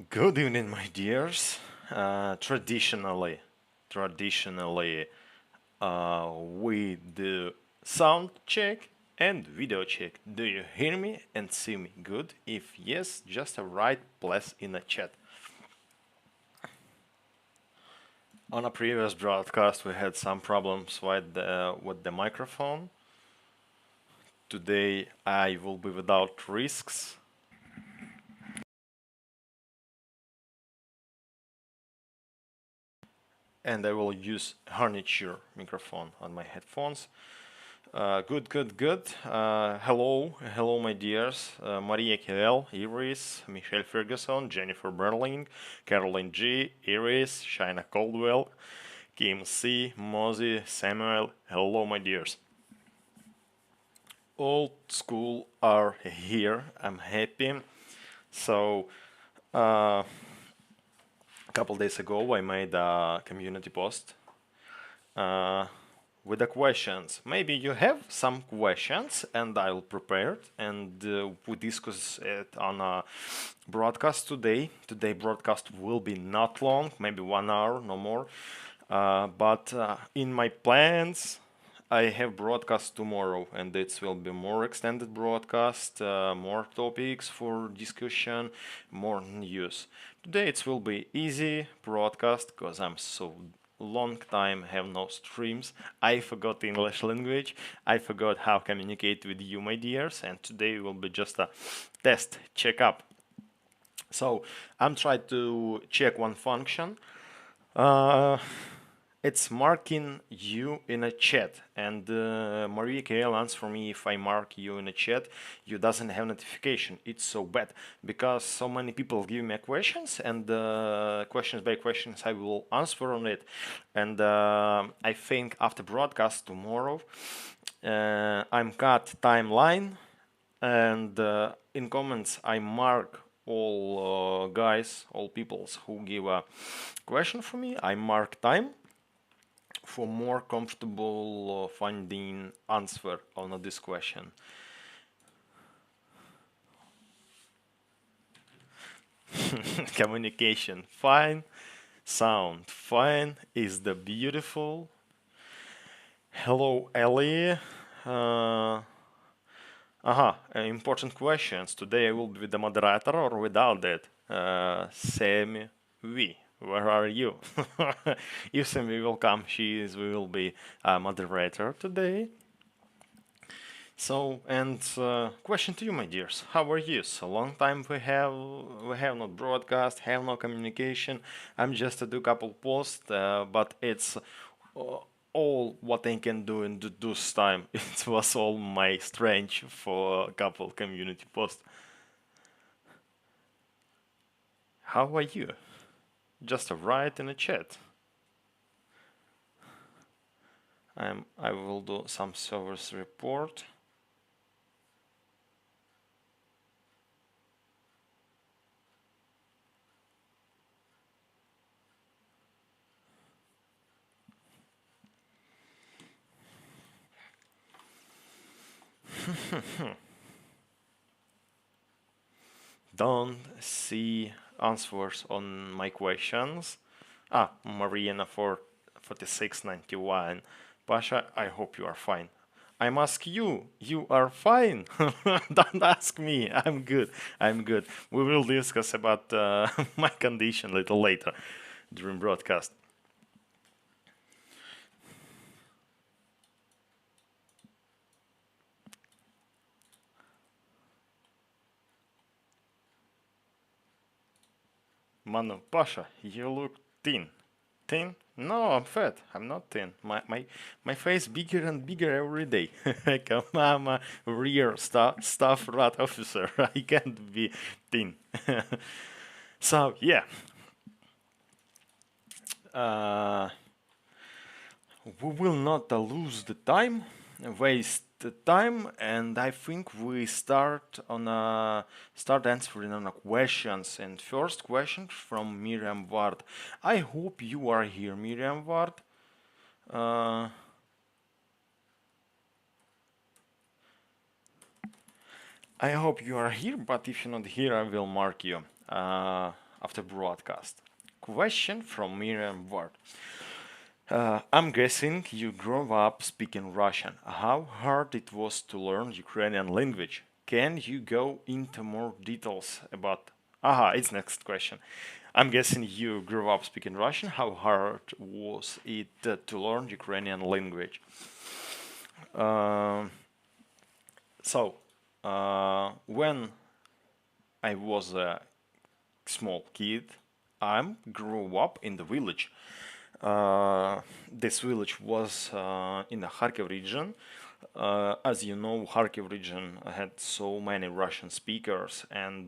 Good evening, my dears. Traditionally, we do sound check and video check. Do you hear me and see me good? If yes, just write plus in the chat. On a previous broadcast, we had some problems with the microphone. Today, I will be without risks. And I will use Harniture microphone on my headphones. Good. Hello, my dears. Maria KL, Iris, Michelle Ferguson, Jennifer Berling, Caroline G, Iris, Shaina Caldwell, Kim C, Mosey, Samuel. Hello, my dears. Old school are here. I'm happy. So, a couple days ago, I made a community post. With the questions. Maybe you have some questions and I'll prepare it and we discuss it on a broadcast today. Today broadcast will be not long, maybe 1 hour, no more. But in my plans, I have broadcast tomorrow and it will be more extended broadcast, more topics for discussion, more news. Today it will be easy broadcast because I'm so long time have no streams. I forgot English language. I forgot how communicate with you, my dears, and today will be just a test checkup. So I'm trying to check one function. It's marking you in a chat, and Maria KL answers for me if I mark you in a chat, you doesn't have notification. It's so bad because so many people give me questions, and questions by questions I will answer on it. And I think after broadcast tomorrow, I'm cut timeline, and in comments I mark all guys, all peoples who give a question for me. I mark time for more comfortable finding answer on this question. Communication fine, sound fine, is the beautiful. Hello, Ellie. Important questions. Today I will be with the moderator or without it. Semi V. Where are you? If Semi will come, we will be a moderator today. So, and question to you, my dears, how are you? So long time we have not broadcast, have no communication. I'm just to do couple posts, but it's all what I can do in this time. It was all my strength for a couple community posts. How are you? Just write in the chat. I will do some service report. Don't see answers on my questions. Marina for 4691. Pasha, I hope you are fine. I'm ask you. You are fine. Don't ask me. I'm good. I'm good. We will discuss about my condition a little later during broadcast. Manu, Pasha, you look thin. Thin? No, I'm fat. I'm not thin. My face bigger and bigger every day. Come on, I'm a rear staff rat officer. I can't be thin. So yeah, uh, we will not lose the time, waste the time, and I think we start answering on questions. And first question from Miriam Ward. I hope you are here, Miriam Ward. I hope you are here, but if you're not here, I will mark you. after broadcast. Question from Miriam Ward. I'm guessing you grew up speaking Russian. How hard it was to learn Ukrainian language? Can you go into more details about? Aha, it's next question. I'm guessing you grew up speaking Russian. How hard was it to learn Ukrainian language? Um when I was a small kid, I grew up in the village. This village was in the Kharkiv region. As you know, Kharkiv region had so many Russian speakers, and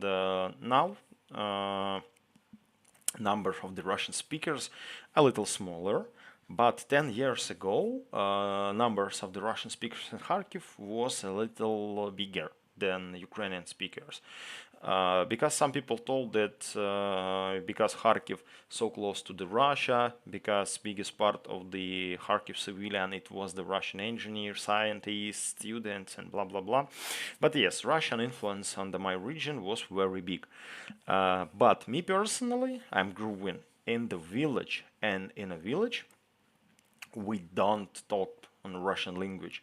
now number of the Russian speakers a little smaller. But 10 years ago, numbers of the Russian speakers in Kharkiv was a little bigger than Ukrainian speakers. Because some people told that because Kharkiv so close to the Russia, because biggest part of the Kharkiv civilian it was the Russian engineer, scientists, students, and blah blah blah. But yes, Russian influence on my region was very big. But me personally, I'm growing in the village, and in a village we don't talk on Russian language.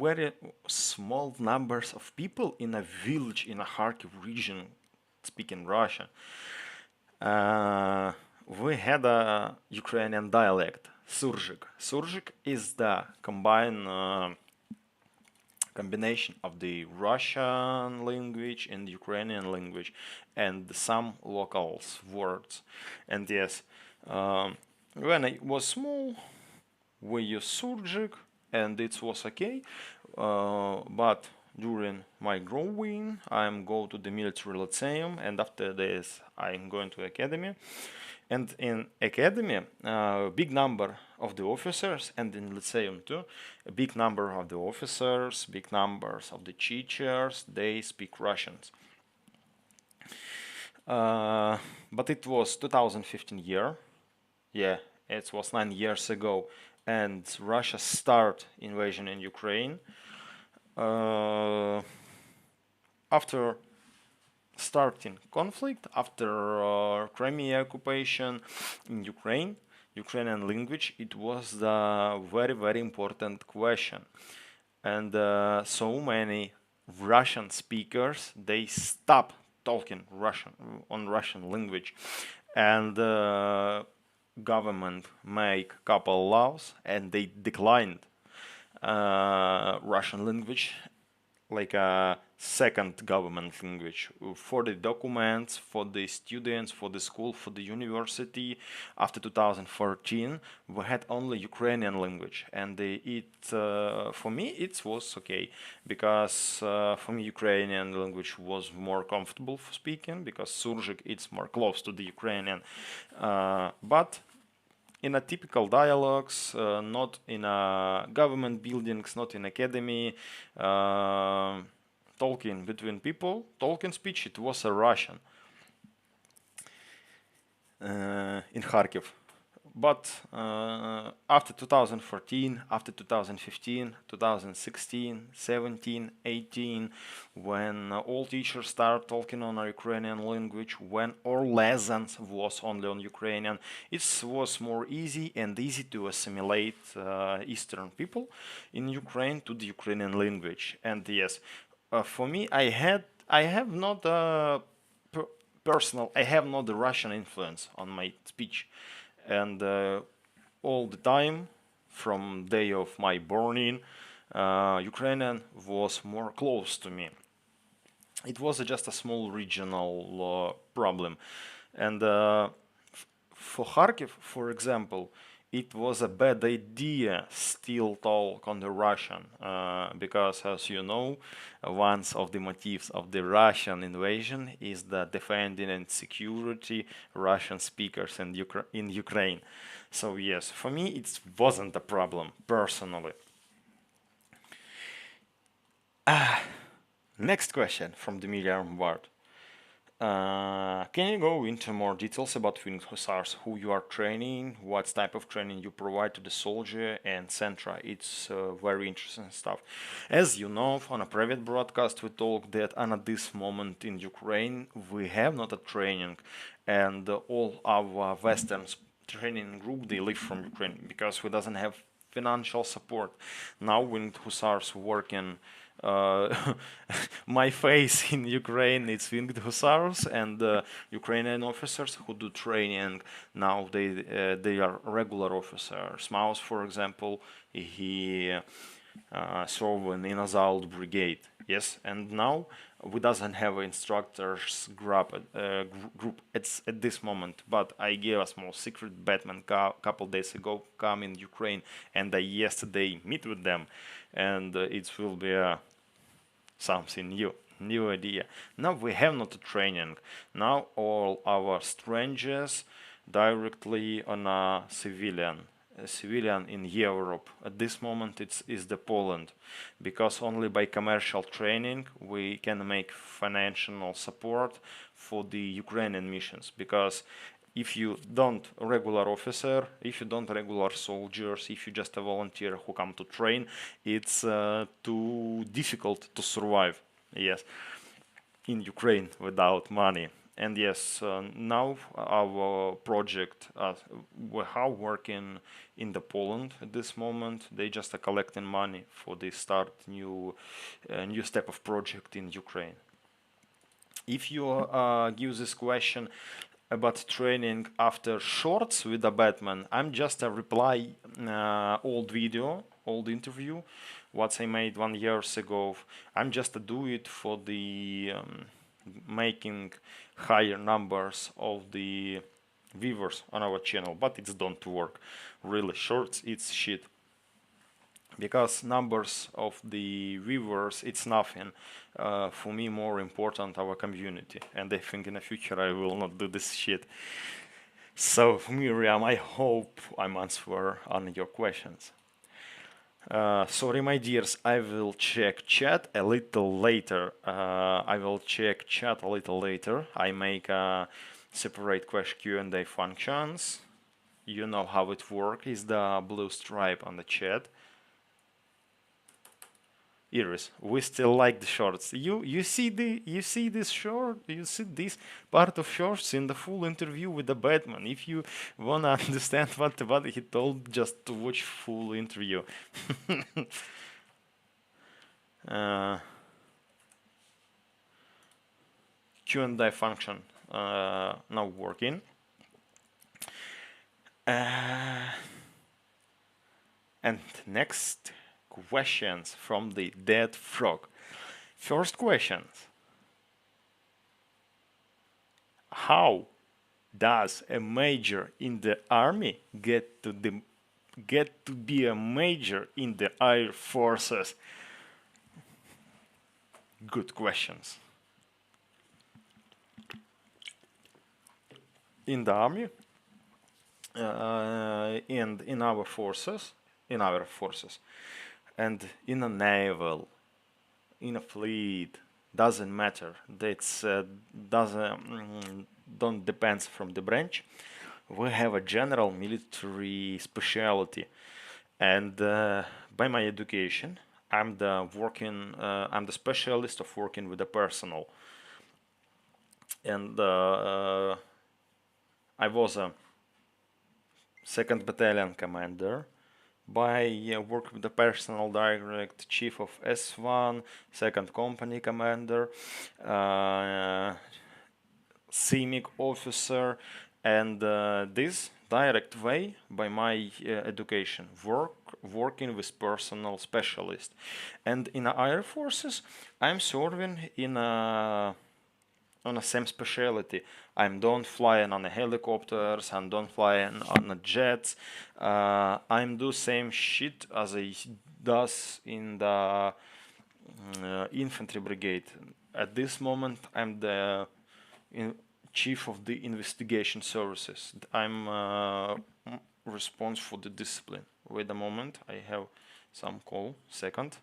Very small numbers of people in a village in a Kharkiv region speaking Russian. We had a Ukrainian dialect, Surzik. Surzik is the combination of the Russian language and Ukrainian language and some local words. And yes, when I was small, we use Surzik and it was okay. But during my growing, I'm go to the military lyceum, and after this, I'm going to academy. And in academy, a big number of the officers, and in lyceum too, a big number of the officers, big numbers of the teachers, they speak Russians. But it was 2015 year. Yeah, it was 9 years ago, and Russia start invasion in Ukraine. After starting conflict, after Crimea occupation in Ukraine, Ukrainian language, it was the very important question, and so many Russian speakers they stopped talking Russian on Russian language, and government make couple laws and they declined Russian language like a second government language for the documents, for the students, for the school, for the university. After 2014, we had only Ukrainian language, and for me it was okay because for me Ukrainian language was more comfortable for speaking because Surzik it's more close to the Ukrainian, but in a typical dialogues, not in a government buildings, not in academy, talking between people, talking speech, it was a Russian in Kharkiv. But after 2014, after 2015, 2016, 17, 18, when all teachers start talking on a Ukrainian language, when all lessons was only on Ukrainian, it was more easy and easy to assimilate Eastern people in Ukraine to the Ukrainian language. And yes, for me, I have not personal, I have not the Russian influence on my speech, and all the time from day of my born Ukrainian was more close to me. It was just a small regional problem, and for Kharkiv, for example, it was a bad idea still talk on the Russian because, as you know, one of the motives of the Russian invasion is the defending and security Russian speakers in Ukraine. So yes, for me it wasn't a problem personally. Next question from the Miriam Ward. Can you go into more details about Winged Hussars, who you are training, what type of training you provide to the soldier, and etc. It's very interesting stuff. As you know, on a private broadcast, we talked that at this moment in Ukraine, we have not a training, and all our Western training group, they live from Ukraine because we doesn't have financial support. Now Winged Hussars working my face in Ukraine, it's Winged Hussars and Ukrainian officers who do training. Now they are regular officers. Mouse, for example, he served in Azalt Brigade. Yes, and now we doesn't have instructors group at this moment. But I gave a small secret. Batman couple days ago come in Ukraine, and I yesterday meet with them, and it will be something new idea. Now we have not a training. Now all our strangers directly on a civilian in Europe. At this moment it's is the Poland, because only by commercial training we can make financial support for the Ukrainian missions, because if you don't regular officer, if you don't regular soldiers, if you just a volunteer who come to train, it's too difficult to survive. Yes, in Ukraine without money. And yes, now our project, we are working in the Poland at this moment. They just are collecting money for the start new step of project in Ukraine. If you give this question about training after shorts with the Batman, I'm just a reply old video, old interview, what I made 1 year ago. I'm just a do it for the making higher numbers of the viewers on our channel, but it don't work. Really, shorts, it's shit. Because numbers of the viewers, it's nothing. For me, more important our community, and I think in the future I will not do this shit. So, Miriam, I hope I'm answer on your questions. Sorry, my dears, I will check chat a little later. I make a separate question Q&A functions. You know how it works. Is the blue stripe on the chat. Iris, we still like the shorts. You see this short, you see this part of shorts in the full interview with the Batman. If you wanna understand what he told, just to watch full interview. Q&A function now working. And next questions from the dead frog. First questions. How does a major in the army get to be a major in the air forces? Good questions. In the army and in our forces, and in a naval, in a fleet, doesn't matter. That's don't depends from the branch. We have a general military specialty, and by my education, I'm the specialist of working with the personnel, and I was a 2nd Battalion commander. By work with the personnel direct, chief of S1, 2nd company commander, CIMIC officer, and this direct way by my education, working with personnel specialist. And in the air forces, I'm serving in on the same specialty. I'm don't flying on the helicopters, I'm don't flying on the jets. I'm do same shit as I does in the infantry brigade. At this moment, I'm the chief of the investigation services. I'm responsible for the discipline. Wait a moment, I have some call. Second.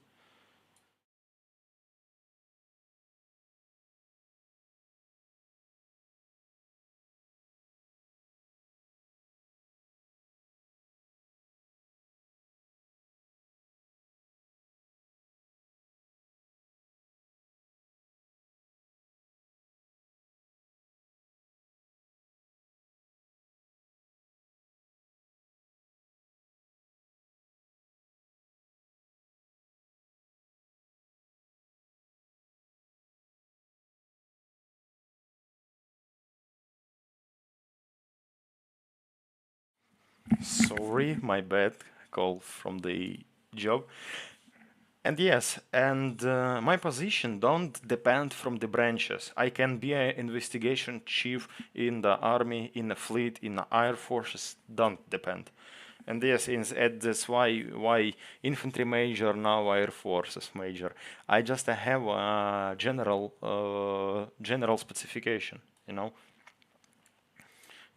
Sorry, my bad. Call from the job. And yes, and my position don't depend from the branches. I can be an investigation chief in the army, in the fleet, in the air forces. Don't depend. And yes, that's why infantry major now air forces major. I just have a general specification. You know,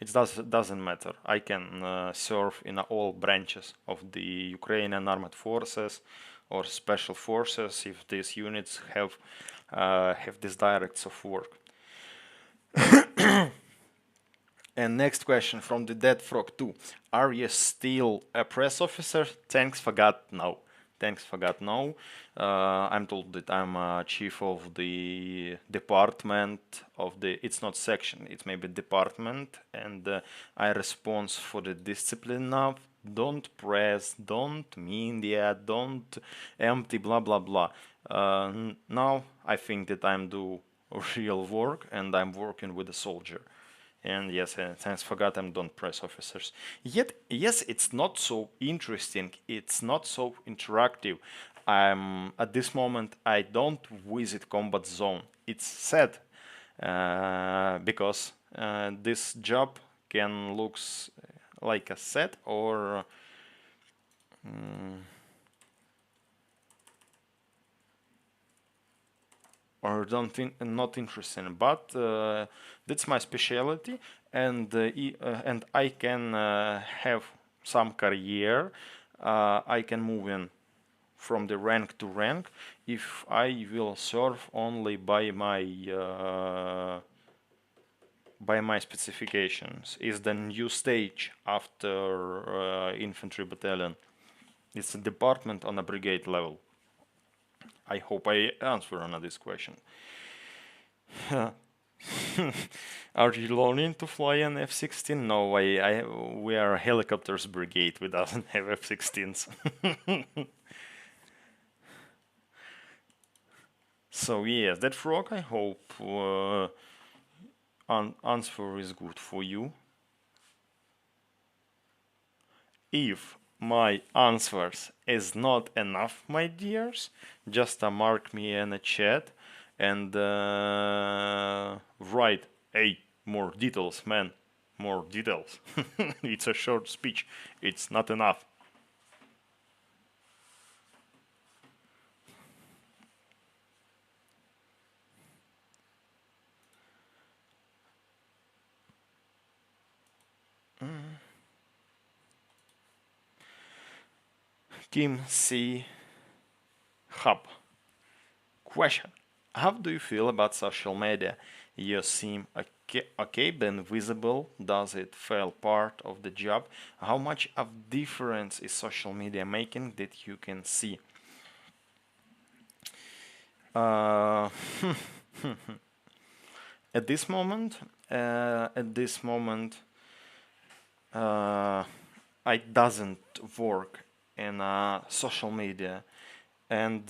it doesn't matter. I can serve in all branches of the Ukrainian armed forces or special forces if these units have these directs of work. And next question from the Dead Frog 2. Are you still a press officer? Thanks for God, no. Thanks for God, no. I'm told that I'm a chief of the department of the, it's not section, it's maybe department, and I respond for the discipline now. Don't press, don't media, don't empty, blah, blah, blah. Now I think that I'm do real work and I'm working with a soldier. And yes, thanks for God, I'm don't press officers. Yet, yes, it's not so interesting. It's not so interactive. At this moment, I don't visit combat zone. It's sad because this job can looks like a set or don't think not interesting, but that's my specialty, and I can have some career. I can move in from the rank to rank if I will serve only by my specifications. Is the new stage after infantry battalion. It's a department on a brigade level. I hope I answer on this question. Are you learning to fly an F-16? No, we are a helicopters brigade. We doesn't have F-16s. So yes, that frog. I hope answer is good for you. If my answers is not enough, my dears, just mark me in a chat and write, hey, more details, man, more details. It's a short speech, it's not enough. Kim C. Hub. Question. How do you feel about social media? You seem okay, being visible. Does it feel part of the job? How much of difference is social media making that you can see? Uh, at this moment, I doesn't work in social media, and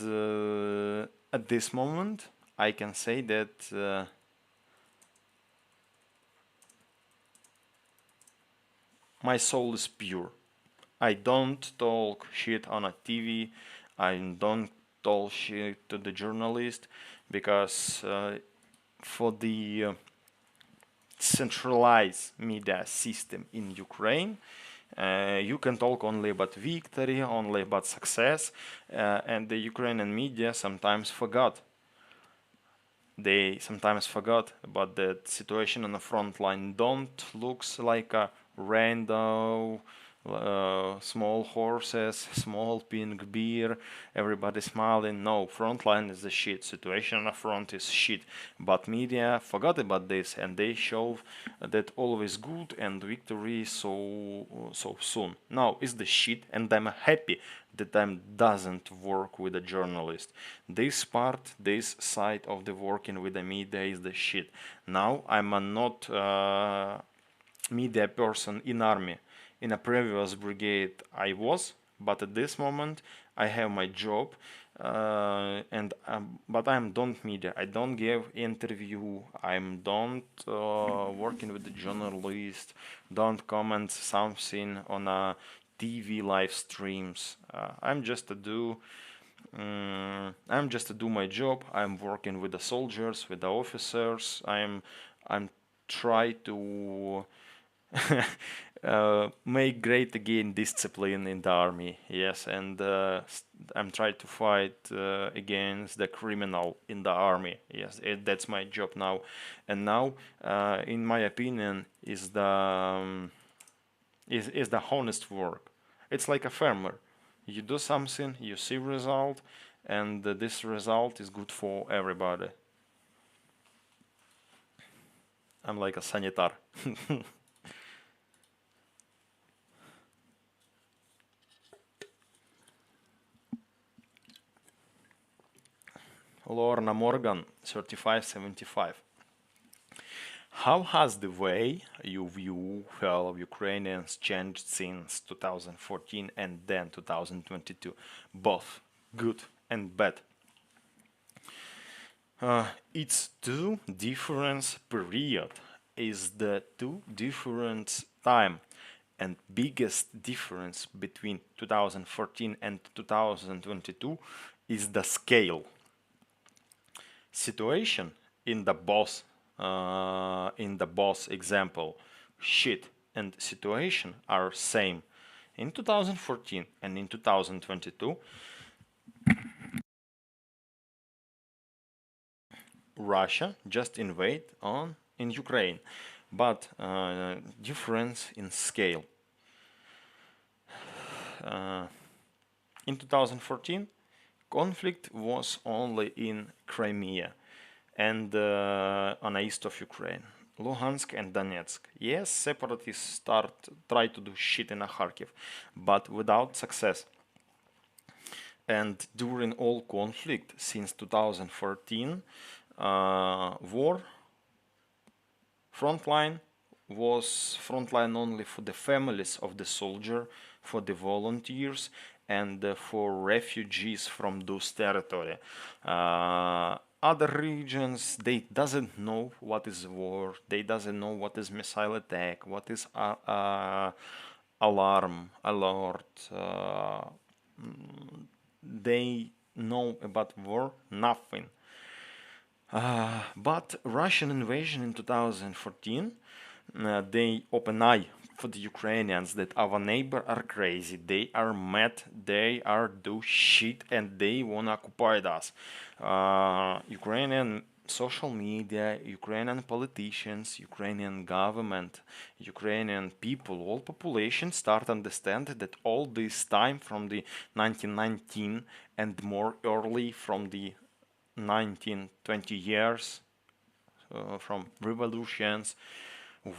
at this moment, I can say that my soul is pure. I don't talk shit on a TV. I don't talk shit to the journalist because for the centralized media system in Ukraine, you can talk only about victory, only about success, and the Ukrainian media sometimes forgot. They sometimes forgot about the situation on the front line. Don't looks like a random small horses, small pink beer, everybody smiling. No, frontline is the shit. Situation on the front is shit. But media forgot about this and they show that always good and victory so soon. Now is the shit, and I'm happy that I doesn't work with a journalist. This part, this side of the working with the media is the shit. Now I'm a not media person in army. In a previous brigade I was, but at this moment I have my job, but I'm don't media. I don't give interview. I'm don't working with the journalist. Don't comment something on a TV live streams. I'm just to do my job. I'm working with the soldiers, with the officers. I'm try to make great again discipline in the army. Yes, and I'm trying to fight against the criminal in the army. Yes, that's my job now. And now, in my opinion, is the honest work. It's like a farmer. You do something, you see result, and this result is good for everybody. I'm like a sanitar. Lorna Morgan, 3575. How has the way you view fellow Ukrainians changed since 2014 and then 2022? Both good and bad. It's two different period. Is the two different time, and biggest difference between 2014 and 2022 is the scale. Situation in the boss example, shit and situation are same. In 2014 and in 2022, Russia just invade on in Ukraine, but difference in scale. In 2014, conflict was only in Crimea and on the east of Ukraine, Luhansk and Donetsk. Yes, separatists try to do shit in Kharkiv, but without success. And during all conflict since 2014, war frontline was frontline only for the families of the soldier, for the volunteers, and for refugees from those territory. Other regions, they doesn't know what is war, they doesn't know what is missile attack, what is alarm, alert. They know about war nothing. But Russian invasion in 2014, they open eye for the Ukrainians that our neighbor are crazy, they are mad, they are do shit, and they wanna occupy us. Ukrainian social media, Ukrainian politicians, Ukrainian government, Ukrainian people, all population start understand that all this time from the 1919 and more early from the 19-20 years from revolutions,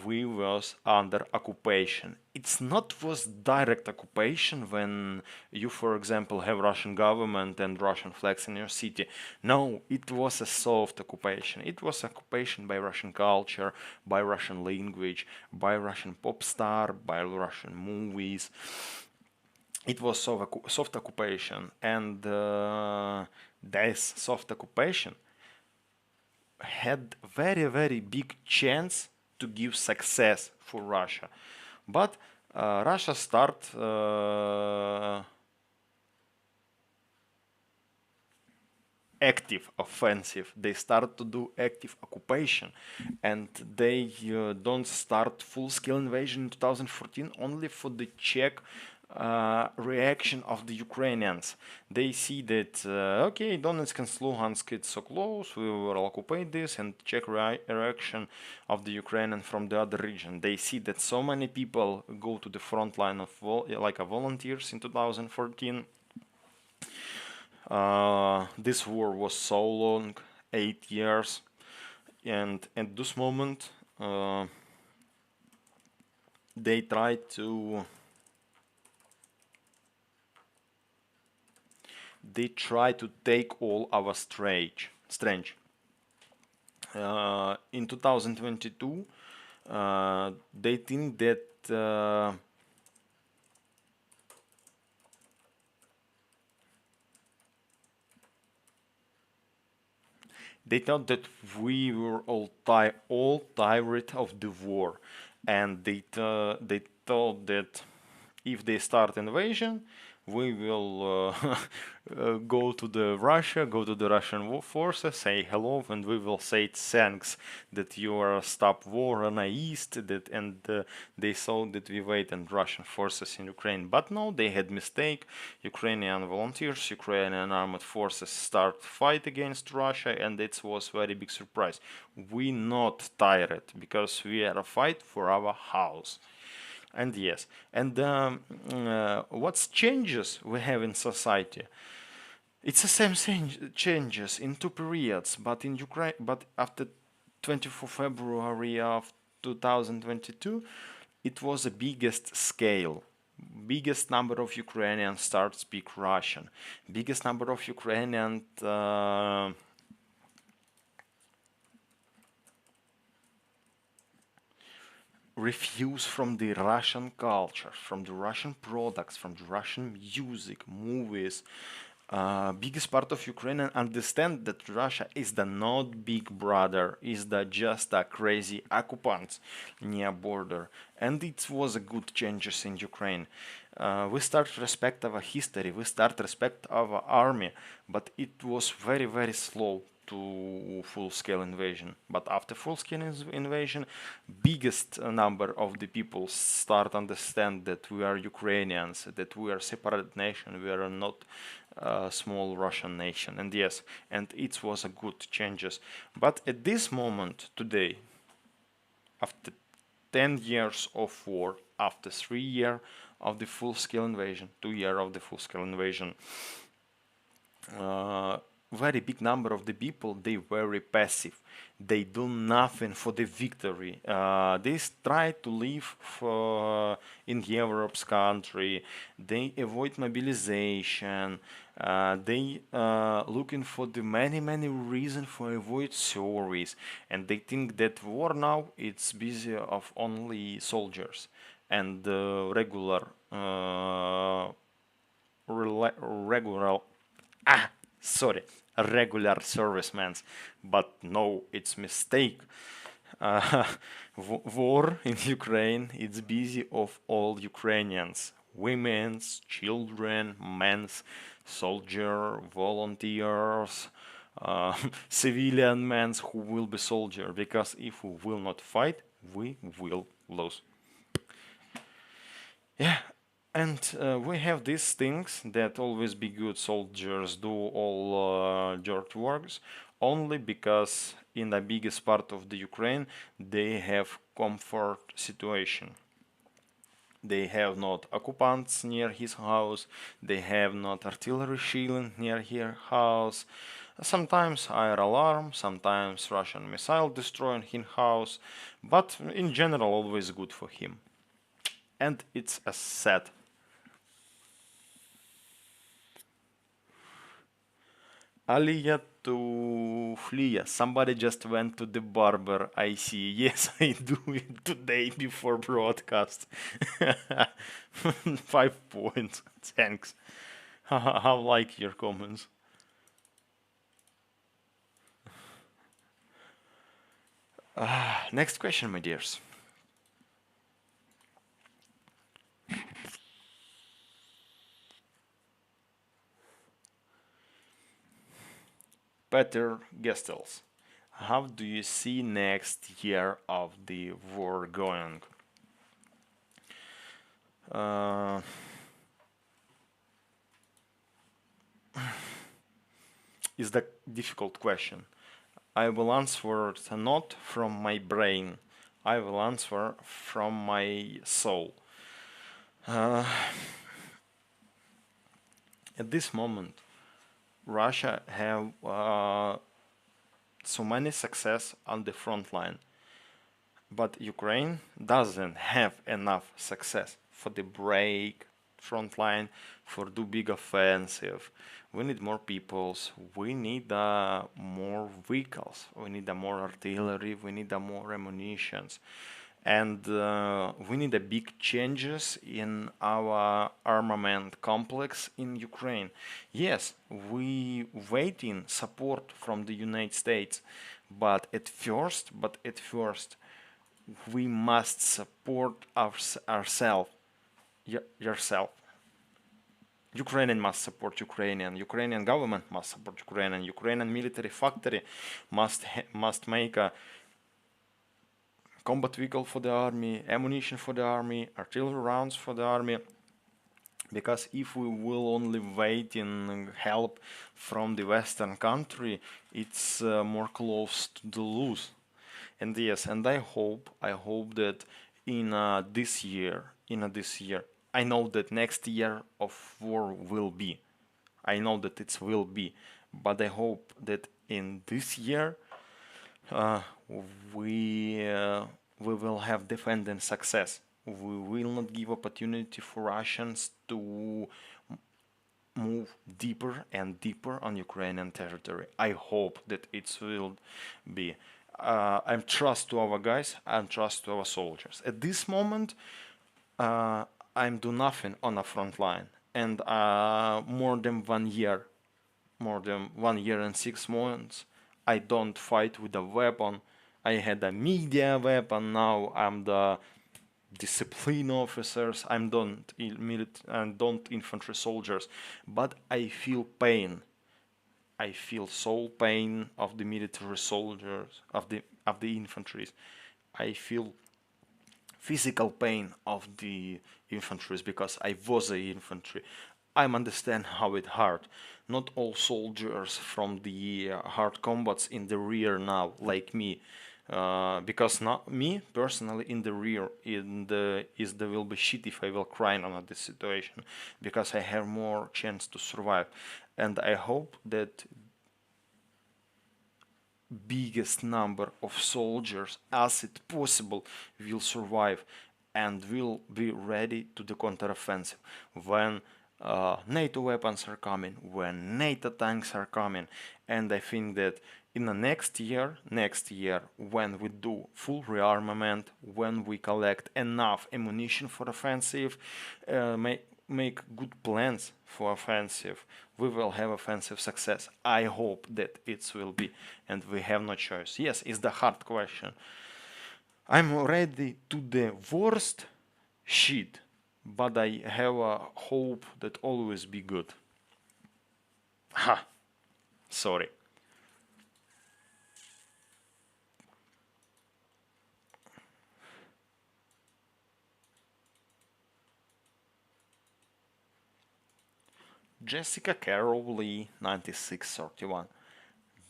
we was under occupation. It's not was direct occupation when you, for example, have Russian government and Russian flags in your city. No, it was a soft occupation. It was occupation by Russian culture, by Russian language, by Russian pop star, by Russian movies. It was soft occupation, and this soft occupation had very big chance to give success for Russia, but Russia start active offensive. They start to do active occupation, and they don't start full-scale invasion in 2014 only for the Czech reaction of the Ukrainians. They see that okay, Donetsk and Luhansk, it's so close, we will occupy this, and check reaction of the Ukrainian from the other region. They see that so many people go to the front line of like a volunteers in 2014. This war was so long, 8 years, and at this moment they try to take all our strength. In 2022, they think that They thought that we were all tired of the war, and they thought that if they start invasion, we will go to the Russia, go to the Russian forces, say hello, and we will say thanks that you are stop war on the east. That and they saw that we waited Russian forces in Ukraine, but no, they had mistake. Ukrainian volunteers, Ukrainian armed forces start fight against Russia, and it was very big surprise. We not tired because we are a fight for our house. And yes, and what's changes we have in society? It's the same thing, changes in two periods, but in Ukraine, but after 24 February of 2022, it was the biggest scale. Biggest number of Ukrainians start speak Russian. Biggest number of Ukrainians refuse from the Russian culture, from the Russian products, from the Russian music, movies. Biggest part of Ukrainian understand that Russia is the not big brother, is the just a crazy occupant near border, and it was a good changes in Ukraine. We start respect our history, we start respect our army, but it was very slow to full-scale invasion. But after full-scale invasion, biggest number of the people start understand that we are Ukrainians, that we are separate nation, we are not a small Russian nation. And yes, and it was a good changes. But at this moment today, after 10 years of war, after 3 years of the full-scale invasion, 2 years of the full-scale invasion, very big number of the people they very passive, they do nothing for the victory, they try to live in Europe's country, they avoid mobilization, they looking for the many reasons for avoid service, and they think that war now it's busy of only soldiers and regular sorry, regular servicemen, but no, it's mistake. uh, War in Ukraine, it's busy of all Ukrainians, women's, children, men's, soldier, volunteers, civilian men who will be soldier, because if we will not fight, we will lose. Yeah, and we have these things that always be good soldiers do all dirt works only because in the biggest part of the Ukraine they have comfort situation. They have not occupants near his house, they have not artillery shielding near his house. Sometimes air alarm, sometimes Russian missile destroying his house, but in general always good for him. And it's a sad. Aliyah to Flia. Somebody just went to the barber. I see. Yes, I do it today before broadcast. 5 points. Thanks. How like your comments? Next question, my dears. Peter Gestels. How do you see next year of the war going? Is the difficult question. I will answer it not from my brain. I will answer from my soul. At this moment, Russia have so many success on the front line, but Ukraine doesn't have enough success for the break front line, for do big offensive. We need more peoples. We need more vehicles. We need more artillery. We need more ammunitions. and we need a big changes in our armament complex in Ukraine. Yes, we waiting support from the United States, but at first, we must support ourselves, yourself. Ukrainian must support Ukrainian. Ukrainian government must support Ukrainian. Ukrainian military factory must make a combat vehicle for the army, ammunition for the army, artillery rounds for the army. Because if we will only wait in help from the Western country, it's more close to the lose. And yes, and I hope that in this year, I know that next year of war will be. I know that it will be, but I hope that in this year uh, we uh, we will have defending success. We will not give opportunity for Russians to move deeper and deeper on Ukrainian territory. I hope that it will be. I'm trust to our guys. I'm trust to our soldiers. At this moment, uh, I'm do nothing on a front line, and more than 1 year and 6 months, I don't fight with a weapon. I had a media weapon. Now I'm the discipline officers. I'm don't infantry soldiers, but I feel pain. I feel soul pain of the military soldiers of the infantry. I feel physical pain of the infantry because I was a infantry. I understand how it hard. Not all soldiers from the hard combats in the rear now, like me, because not me personally in the rear in the is the will be shit if I will cry on this situation because I have more chance to survive, and I hope that biggest number of soldiers as it possible will survive and will be ready to the counteroffensive when NATO weapons are coming, when NATO tanks are coming, and I think that in the next year, when we do full rearmament, when we collect enough ammunition for offensive, make good plans for offensive, we will have offensive success. I hope that it will be, and we have no choice. Yes, it's the hard question. I'm ready to the worst shit, but I have a hope that always be good. Ha, sorry. Jessica Carroll Lee, 9631.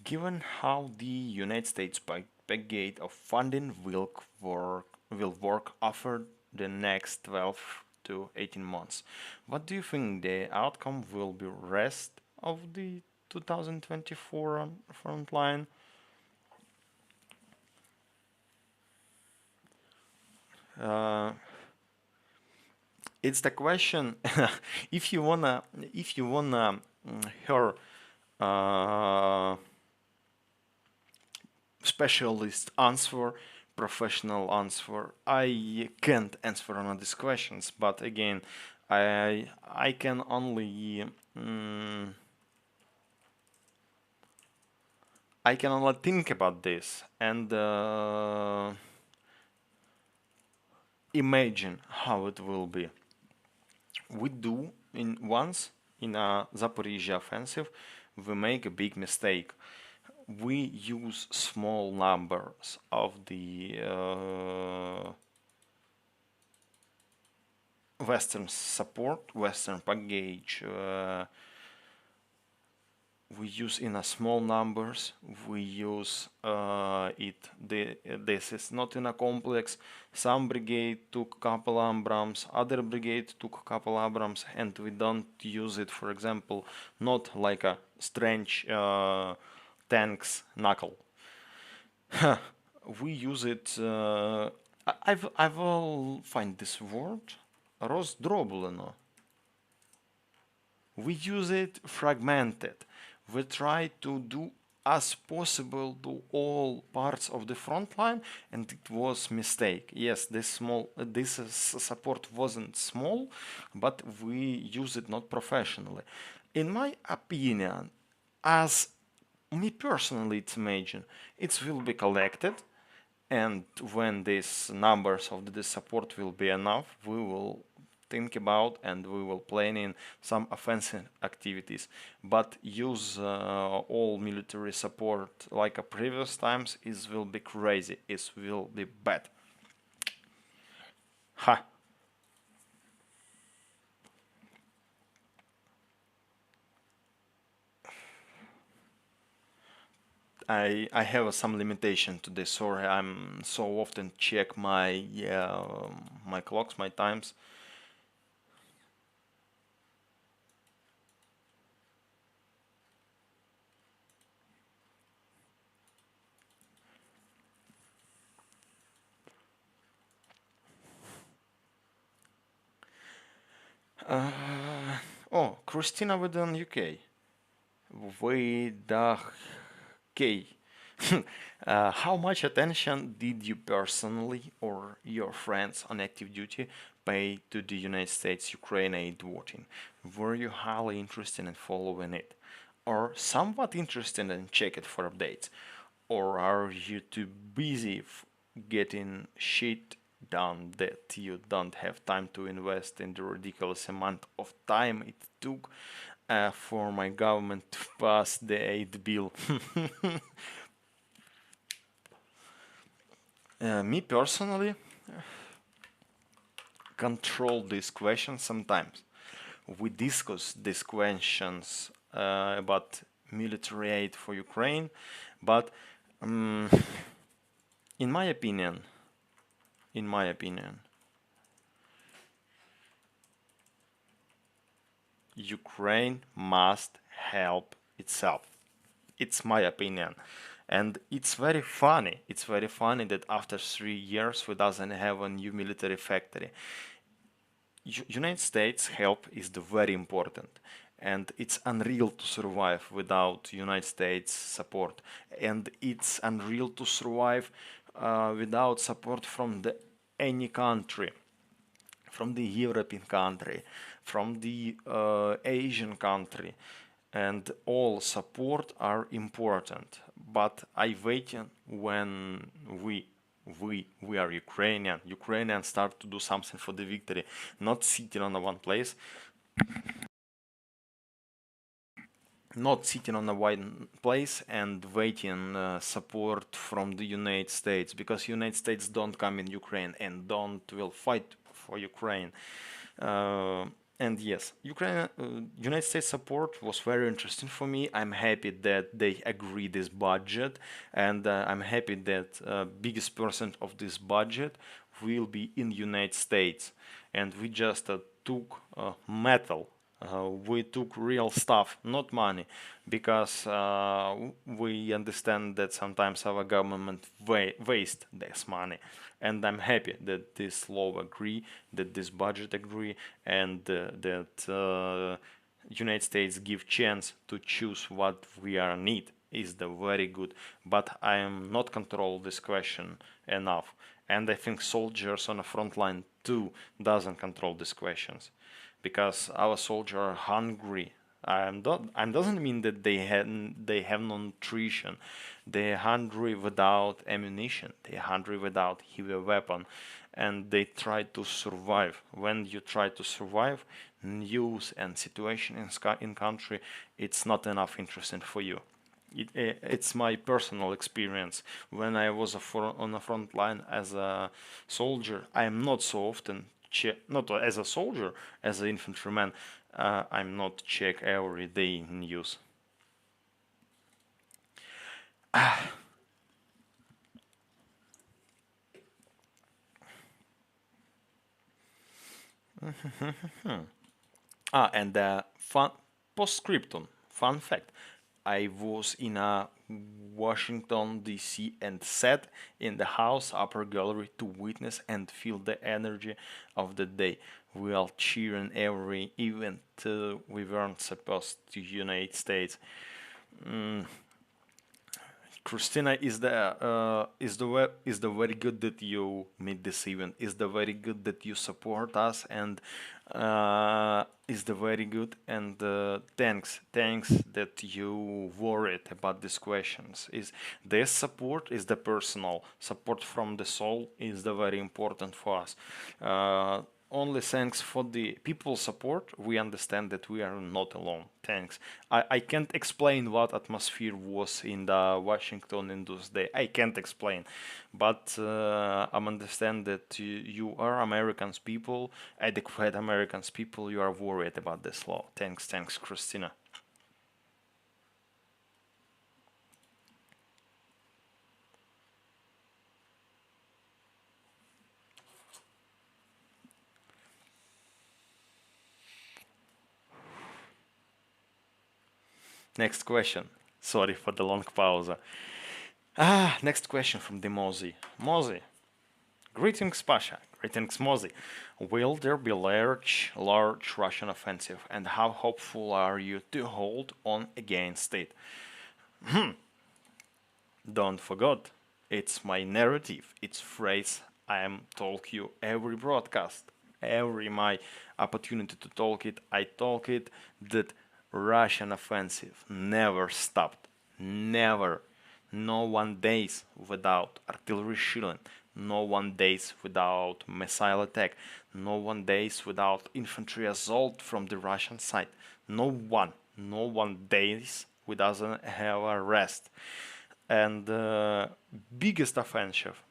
Given how the United States package of funding will work over the next 12 to 18 months, what do you think the outcome will be rest of the 2024 on Frontline? Uh, it's the question. If you wanna hear uh, specialist answer, professional answer. I can't answer on these questions, but again, I can only I can only think about this and imagine how it will be. We do in a Zaporizhia offensive, we make a big mistake. We use small numbers of the Western support, Western package. We use in a small numbers. We use this is not in a complex. Some brigade took couple Abrams, other brigade took couple Abrams, and we don't use it. For example, not like a strange tanks knuckle. We use it. I will find this word. Роздроблено. We use it fragmented. We try to do as possible to all parts of the front line, and it was mistake. Yes, this support wasn't small, but we use it not professionally. In my opinion, as me personally, it's imagine it will be collected, and when these numbers of the support will be enough, we will think about and we will plan in some offensive activities. But use all military support like a previous times, it will be crazy. It will be bad. Ha! I have some limitation to this. Sorry, I'm so often check my clocks, my times. Uh, oh, Christina within UK. With the K. How much attention did you personally or your friends on active duty pay to the United States Ukraine aid voting? Were you highly interested in following it? Or somewhat interested in check it for updates? Or are you too busy getting shit done that you don't have time to invest in the ridiculous amount of time it took for my government to pass the aid bill? Me personally, control these questions sometimes. We discuss these questions about military aid for Ukraine, but um, in my opinion, in my opinion, Ukraine must help itself. It's my opinion. And it's very funny. It's very funny that after 3 years we doesn't have a new military factory. United States help is the very important, and it's unreal to survive without United States support, and it's unreal to survive without support from the any country, from the European country, from the Asian country, and all support are important. But I wait when we are Ukrainian. Ukrainians start to do something for the victory, not sitting on a one place, not sitting on a one place and waiting support from the United States, because United States don't come in Ukraine and don't will fight for Ukraine. Uh, and yes, United States support was very interesting for me. I'm happy that they agree this budget, and I'm happy that biggest percent of this budget will be in United States, and we just took metal. We took real stuff, not money, because we understand that sometimes our government waste this money, and I'm happy that this law agree, that this budget agree, and that United States give chance to choose what we are need is the very good. But I am not control this question enough, and I think soldiers on the front line too doesn't control these questions, because our soldiers are hungry. I doesn't mean that they have no nutrition. They're hungry without ammunition. They're hungry without heavy weapon, and they try to survive. When you try to survive, news and situation in country, it's not enough interesting for you. It's my personal experience. When I was on the front line as a soldier, I am not so often not as a soldier, as an infantryman. I'm not check every day news. And fun postscriptum. Fun fact: I was in a Washington D.C. and sat in the house upper gallery to witness and feel the energy of the day. We all cheering every event we weren't supposed to United States. Christina, is the very good that you meet this event. Is the very good that you support us, and is the very good, and thanks that you worried about these questions. Is this support, is the personal support from the soul, is the very important for us. Only thanks for the people support, we understand that we are not alone. Thanks. I can't explain what atmosphere was in the Washington in those days. I can't explain, but I understand that you are Americans people, adequate Americans people. You are worried about this law. Thanks, Christina. Next question. Sorry for the long pause. Next question from the Mozi. Mozi. Greetings, Pasha. Greetings, Mozi. Will there be large Russian offensive, and how hopeful are you to hold on against it? Don't forget, it's my narrative, it's phrase I am talk you every broadcast, every my opportunity to talk it, I talk it that Russian offensive never stopped, never. No one days without artillery shelling, no one days without missile attack, no one days without infantry assault from the Russian side. No one days without have a rest. And biggest offensive.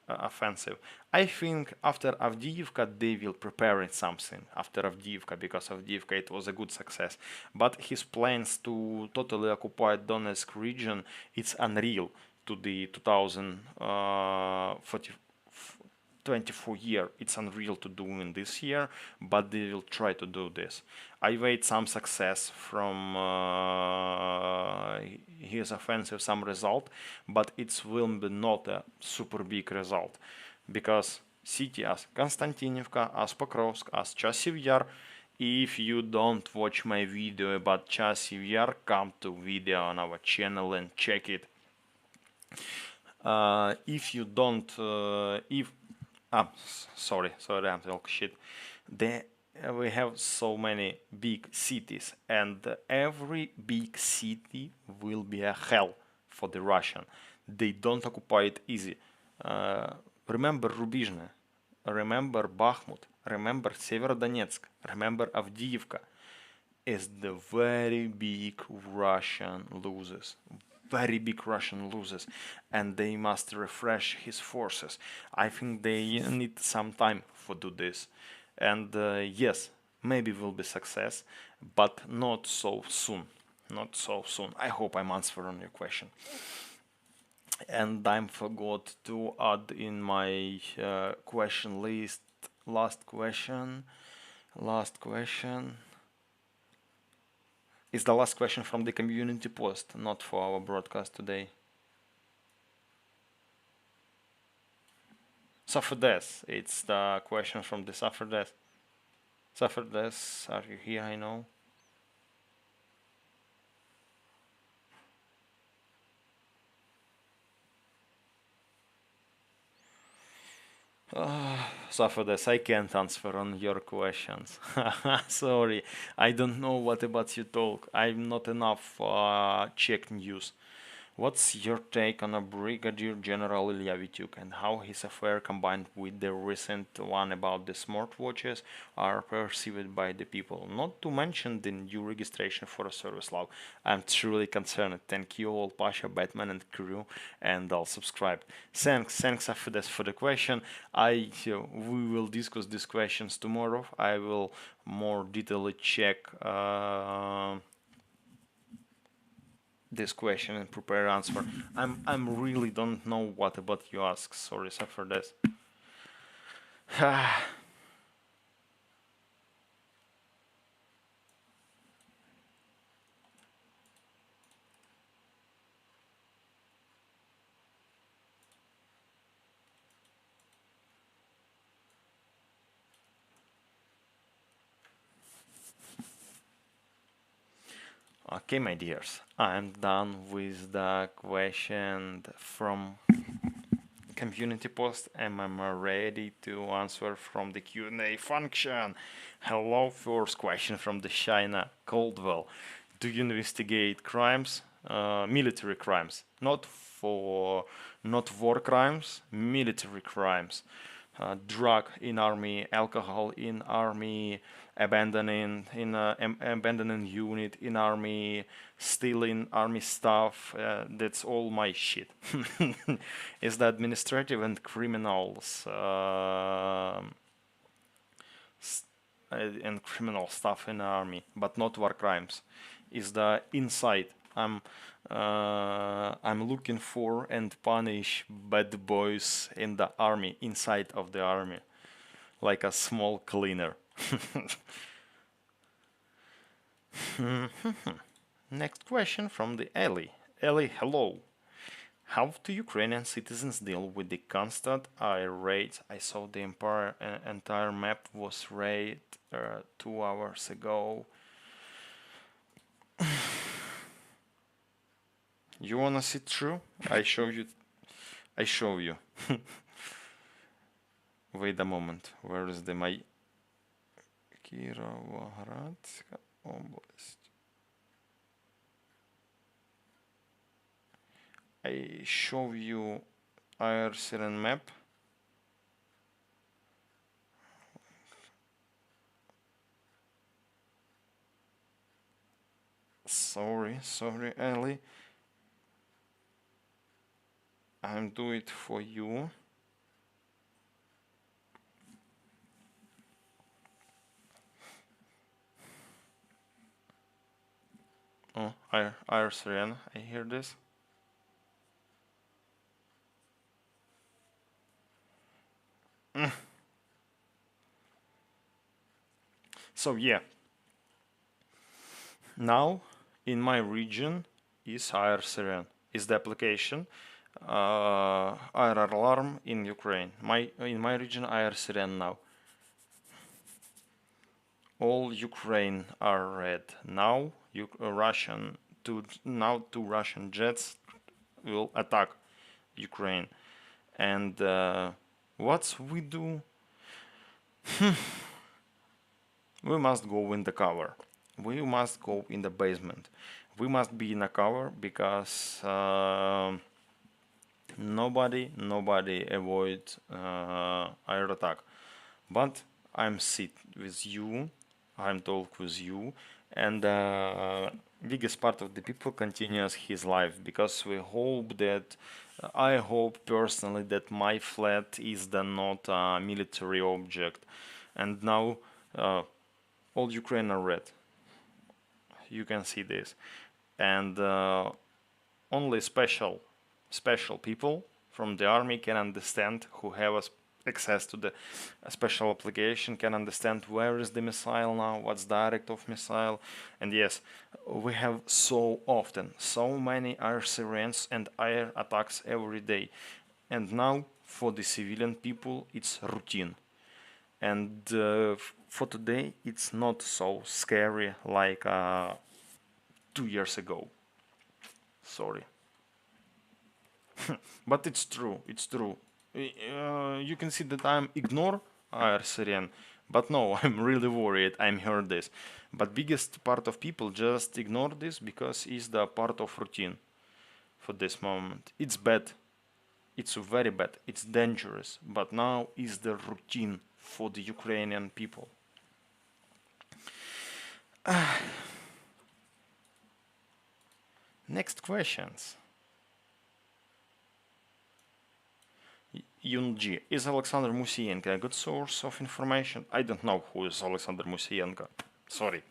I think after Avdiivka they will prepare something after Avdiivka, because Avdiivka it was a good success. But his plans to totally occupy Donetsk region, it's unreal to the 2024 year. It's unreal to do in this year, but they will try to do this. I wait some success from his offensive, some result, but it will be not a super big result, because city as Konstantinivka, as Pokrovsk, as Chasiv Yar. If you don't watch my video about Chasiv Yar, come to video on our channel and check it. If you don't, if sorry, I'm talking shit. We have so many big cities, and every big city will be a hell for the Russian. They don't occupy it easy. Remember Rubizhne, remember Bakhmut, remember Severodonetsk, remember Avdiivka. Is the very big Russian losers, very big Russian losers, and they must refresh his forces. I think they need some time for do this, and yes, maybe will be success, but not so soon. Not so soon. I hope I'm answering your question. And I forgot to add in my question list. Last question. Last question. It's the last question from the community post, not for our broadcast today. Sufferdes, it's the question from the Sufferdes. Sufferdes, are you here? I know. Sufferdes, I can't answer on your questions. Sorry, I don't know what about you talk. I'm not enough check news. What's your take on a Brigadier General Ilya Vityuk and how his affair combined with the recent one about the smartwatches are perceived by the people? Not to mention the new registration for a service law. I'm truly concerned. Thank you all, Pasha, Batman and crew, and I'll subscribe. Thanks for the question. We will discuss these questions tomorrow. I will more detailedly check this question and prepare answer. I'm really don't know what about you ask. Sorry, for this. Okay, my dears, I'm done with the question from community post and I'm ready to answer from the Q&A function. Hello, first question from the China Coldwell. Do you investigate crimes, military crimes, not war crimes, military crimes? Drug in army, alcohol in army, abandoning unit in army, stealing army stuff. That's all my shit. Is the administrative and criminals and criminal stuff in the army, but not war crimes. Is the inside. I'm looking for and punish bad boys in the army, inside of the army, like a small cleaner. Next question from the Ellie. Ellie, hello. How do Ukrainian citizens deal with the constant air raids? I saw the entire map was raided 2 hours ago. You wanna see true? I show you. I show you. Wait a moment. Where is the my Kirovogradska Oblast? I show you air siren map. Sorry, Ellie. I'm do it for you. Oh, air siren. I hear this. So yeah, now in my region is air siren, is the application air alarm in Ukraine. In my region air siren now. All Ukraine are red. Now two Russian jets will attack Ukraine. And what we do? We must go in the cover. We must go in the basement. We must be in a cover because nobody avoid air attack. But I'm sit with you. I'm talk with you, and biggest part of the people continues his life because we hope that I hope personally that my flat is the not a military object, and now all Ukraine are red. You can see this, and only special people from the army can understand who have access to the special application can understand where is the missile now, what's direct of missile, and yes, we have so often so many air sirens and air attacks every day, and now for the civilian people it's routine, and for today it's not so scary like 2 years ago. Sorry. But it's true, you can see that I'm ignore air siren, but no, I'm really worried, I'm heard this, but biggest part of people just ignore this because it's the part of routine for this moment. It's bad, it's very bad, it's dangerous, but now is the routine for the Ukrainian people. Next questions. Yunji, is Alexander Musienko a good source of information? I don't know who is Alexander Musienko. Sorry.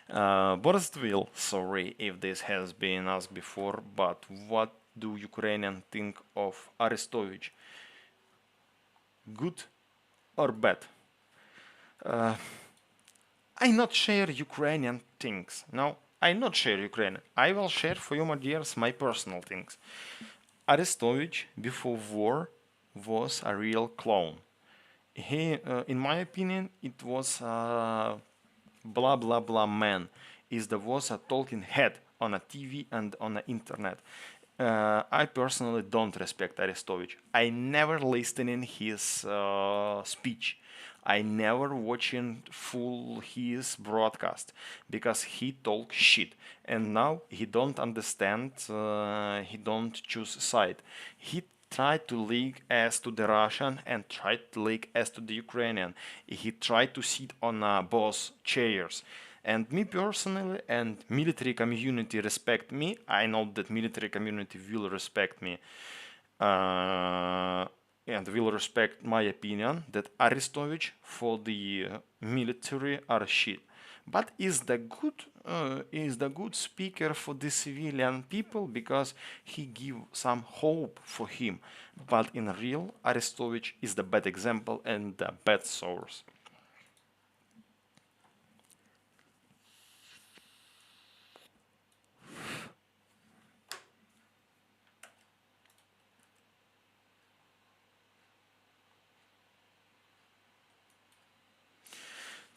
Boristville, sorry if this has been asked before, but what do Ukrainians think of Arestovich? Good or bad? I not share Ukrainian things. No, I not share Ukrainian. I will share for you, my dears, my personal things. Arestovich before war was a real clown. He, in my opinion, it was a blah blah blah man. was a talking head on a TV and on the internet. I personally don't respect Arestovich. I never listened in his speech. I never watching full his broadcast because he talk shit, and now he don't understand. He don't choose side. He tried to leak as to the Russian and tried to leak as to the Ukrainian. He tried to sit on both chairs. And me personally and military community respect me. I know that military community will respect me. And will respect my opinion that Arestovich for the military are shit. But is the good speaker for the civilian people because he give some hope for him. But in real, Arestovich is the bad example and the bad source.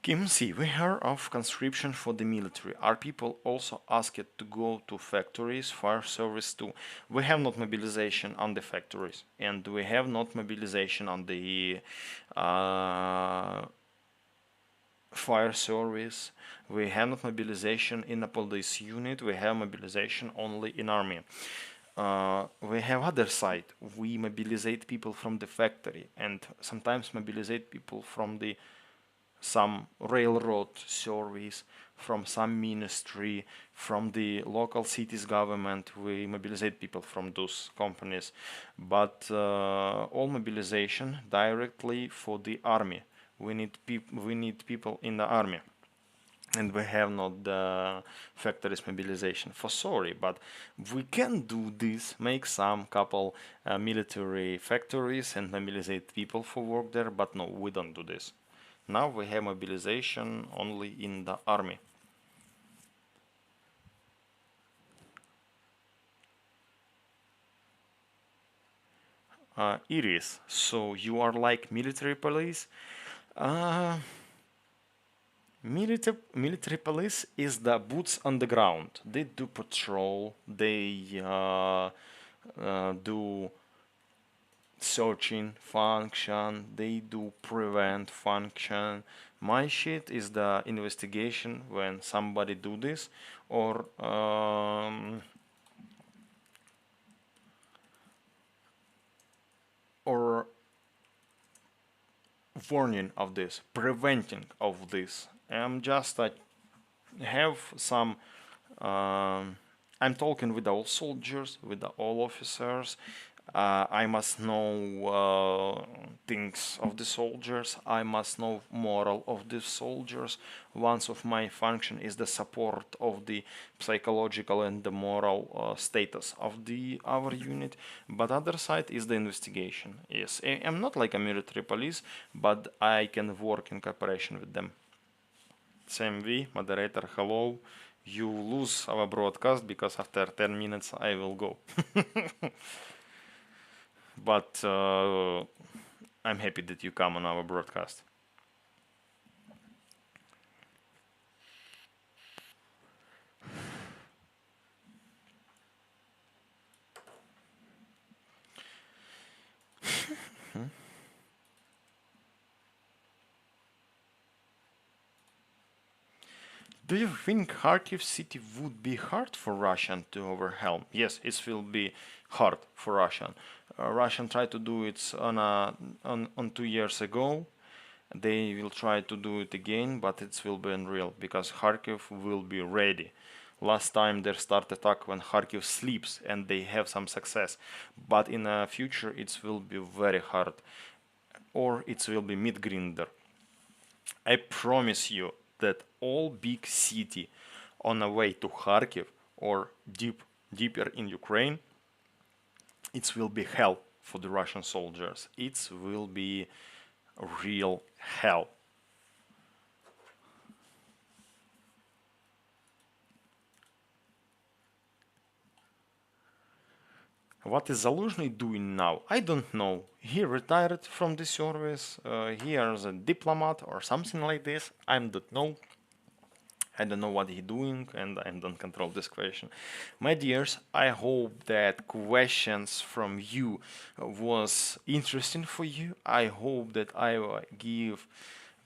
Kim C. We heard of conscription for the military. Are people also asked to go to factories, fire service too? We have not mobilization on the factories, and we have not mobilization on the fire service. We have not mobilization in a police unit. We have mobilization only in army. We have other side. We mobilizate people from the factory, and sometimes mobilizate people from the some railroad service, from some ministry, from the local cities government. We mobilizate people from those companies, but all mobilization directly for the army. We need people in the army, and we have not the factories mobilization for sorry, but we can do this, make some couple military factories and mobilizate people for work there, but no, we don't do this. Now we have mobilization only in the army. Iris, so you are like military police? Uh, military police is the boots on the ground. They do patrol, they do searching function, they do prevent function. My shit is the investigation when somebody do this, or warning of this, preventing of this. I'm just have some I'm talking with all soldiers, with all officers. I must know things of the soldiers. I must know moral of the soldiers. One of my function is the support of the psychological and the moral status of the our unit. But other side is the investigation. Yes, I'm not like a military police, but I can work in cooperation with them. CMV moderator, hello. You lose our broadcast because after 10 minutes I will go. But I'm happy that you come on our broadcast. Do you think Kharkiv city would be hard for Russian to overwhelm? Yes, it will be hard for Russian. Russian tried to do it on 2 years ago. They will try to do it again, but it will be unreal because Kharkiv will be ready. Last time they start attack when Kharkiv sleeps and they have some success, but in the future it will be very hard, or it will be mid-grinder. I promise you that all big city on the way to Kharkiv or deeper in Ukraine, it will be hell for the Russian soldiers. It will be real hell. What is Zaluzhny doing now? I don't know. He retired from the service. He is a diplomat or something like this. I don't know. I don't know what he's doing, and I don't control this question. My dears, I hope that questions from you was interesting for you. I hope that I give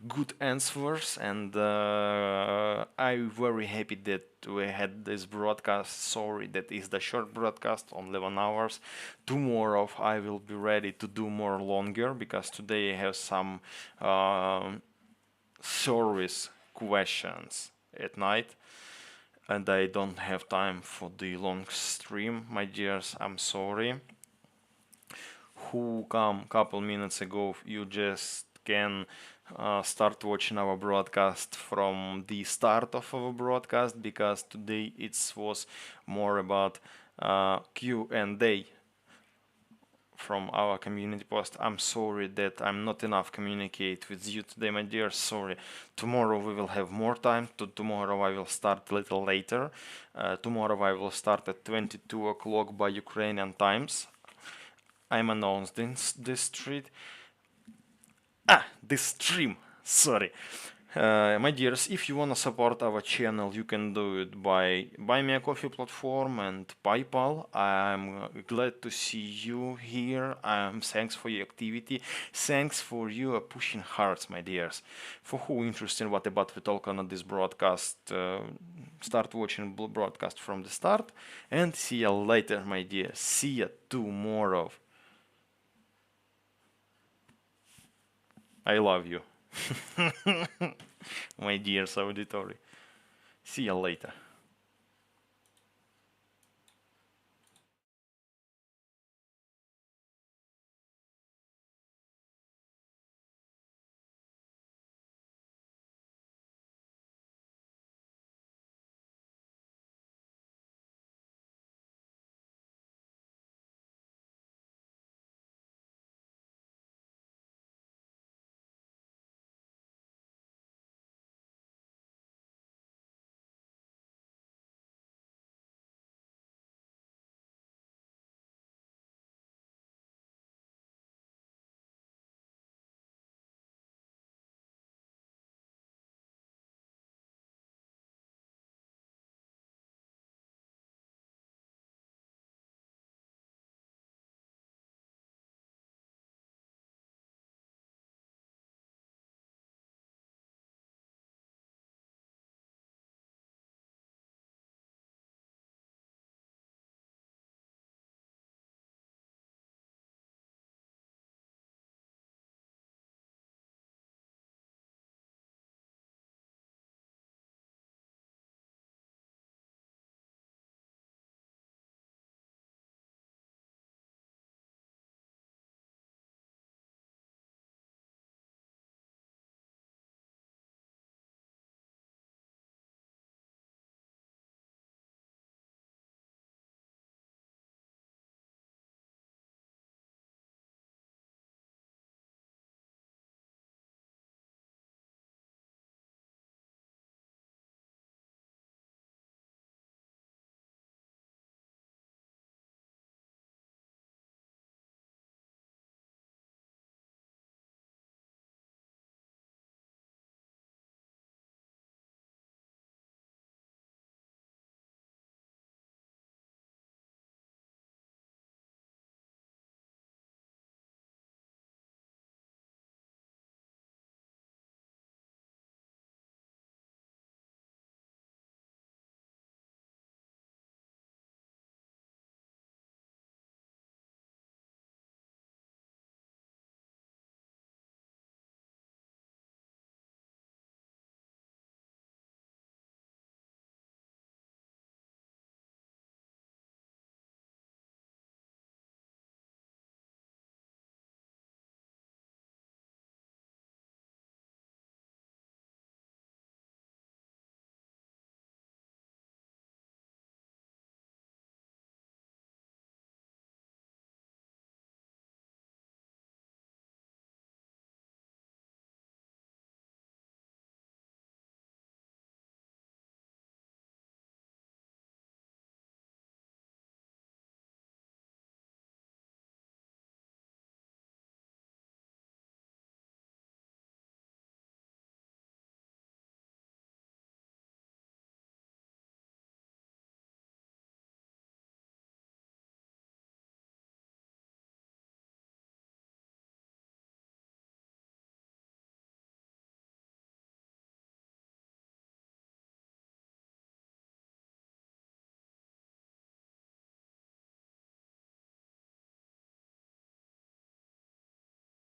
good answers, and I'm very happy that we had this broadcast. Sorry that is the short broadcast on 11 hours. Tomorrow I will be ready to do more longer, because today I have some service questions at night, and I don't have time for the long stream. My dears, I'm sorry. Who come couple minutes ago, you just can start watching our broadcast from the start of our broadcast, because today it was more about Q&A from our community post. I'm sorry that I'm not enough communicate with you today, my dear. Sorry. Tomorrow we will have more time. Tomorrow I will start a little later. Tomorrow I will start at 22 o'clock by Ukrainian times. I'm announced this street. This stream. Sorry. My dears, if you wanna support our channel, you can do it by Buy Me a Coffee platform and PayPal. I'm glad to see you here. Thanks for your activity. Thanks for your pushing hearts, my dears. For who interested in what about we talk on this broadcast, start watching broadcast from the start, and see you later, my dear. See you tomorrow. I love you. My dear auditory. See you later.